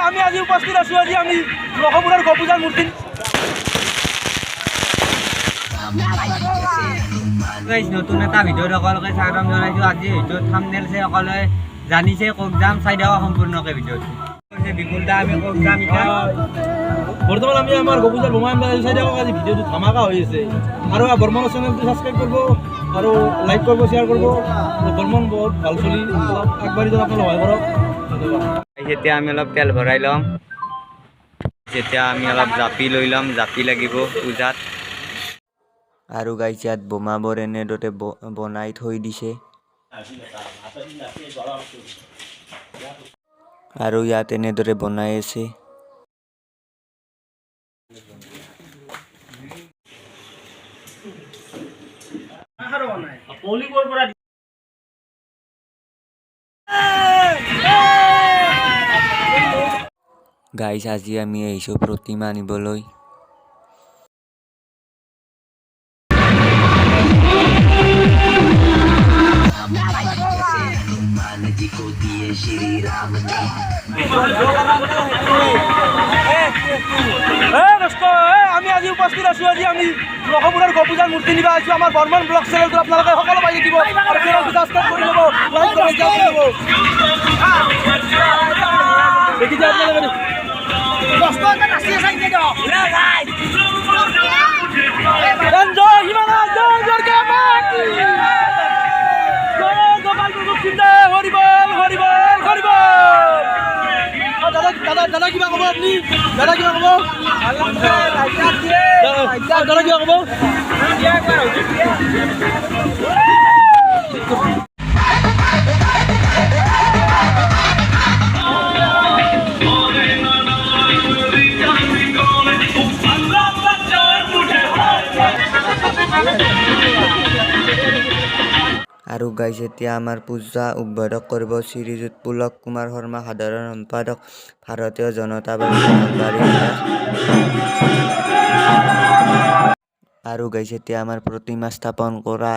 আমি আজি উপস্থিত আছো আজি আমি লখপুৰৰ গোপূজাৰ মূৰ্তি নতুন এটা ভিডিঅ'ত সকলোকে স্বাগতম জনাইছোঁ। আজি ভিডিঅ'ত থাম্বনেইল চাই সকলোৱে জানিছে ক'ত যাম, চাই দেৱা সম্পূৰ্ণকৈ ভিডিঅ'টো। বিপুল দা আমি ক'ত যাম এতিয়া? বৰ্তমান আমি আমাৰ গোপূজাৰ বোমা চাই দেৱা আজি ভিডিঅ'টো ধামাকা হৈ আছে আৰু বৰ্মনৰ চেনেলটো ছাবস্ক্ৰাইব কৰিব আৰু লাইক কৰিব, শ্বেয়াৰ কৰিব। বৰ্মন বহুত ভাল চলি অলপ আগবাঢ়ি যাওক, আপোনালোকে সহায় কৰক। এতিয়া আমি অলপ তেল ভৰাই ল'ম। যেতিয়া আমি অলপ জাপি লৈ ল'ম, জাপি লাগিব পূজাত। আৰু গাইছ ইয়াত বোমাবোৰ এনেদৰে বনাই থৈ দিছে আৰু ইয়াত এনেদৰে বনাই আছে। গাইছ আজি আমি আহিছোঁ প্ৰতিমা আনিবলৈ। আমি আজি উপস্থিত আছো আজি আমি লখপুৰৰ গোপূজাৰ মূৰ্তি নিব আহিছোঁ। আমাৰ বৰ্মন ব্লগ চেনেলটো আপোনালোকে সকলো পাই থাকিব আৰু চেনেলটো ছাবস্ক্ৰাইব কৰি ল'ব, লাইক কৰি দিব। দেখিছে আপোনালোকে দাদা কিবা ক'ব আপুনি? দাদা কিবা ক'ব? দাদা কিবা ক'ব? আৰু গাইছে এতিয়া আমাৰ পূজা উদ্বোধন কৰিব শ্ৰীযুত পুলক কুমাৰ শৰ্মা, সাধাৰণ সম্পাদক, ভাৰতীয় জনতা পাৰ্টি নলবাৰী। আৰু গাইছে এতিয়া আমাৰ প্ৰতিমা স্থাপন কৰা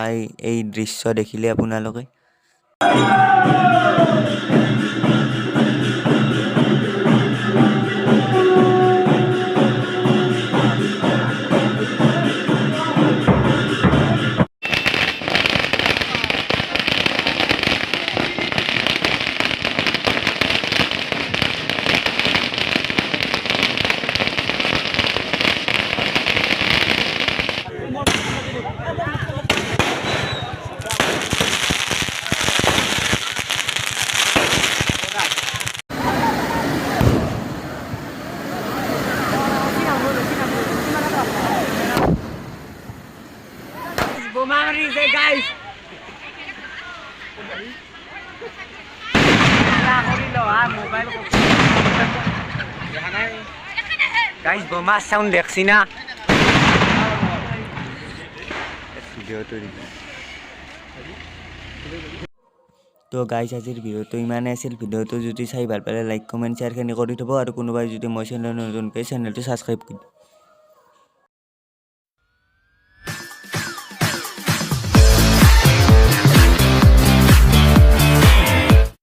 এই দৃশ্য দেখিলে আপোনালোকে। Guys, বোমা সাউন্ড দেখছি না? তো গাইজ আজিৰ ভিডিঅ'টো ইমানেই আছিল। ভিডিঅ'টো যদি চাই ভাল পালে লাইক, কমেণ্ট, শ্বেয়াৰখিনি কৰি থ'ব আৰু কোনোবাই যদি মই চেনেলটো নতুনকৈ চেনেলটো ছাবস্ক্ৰাইব কৰি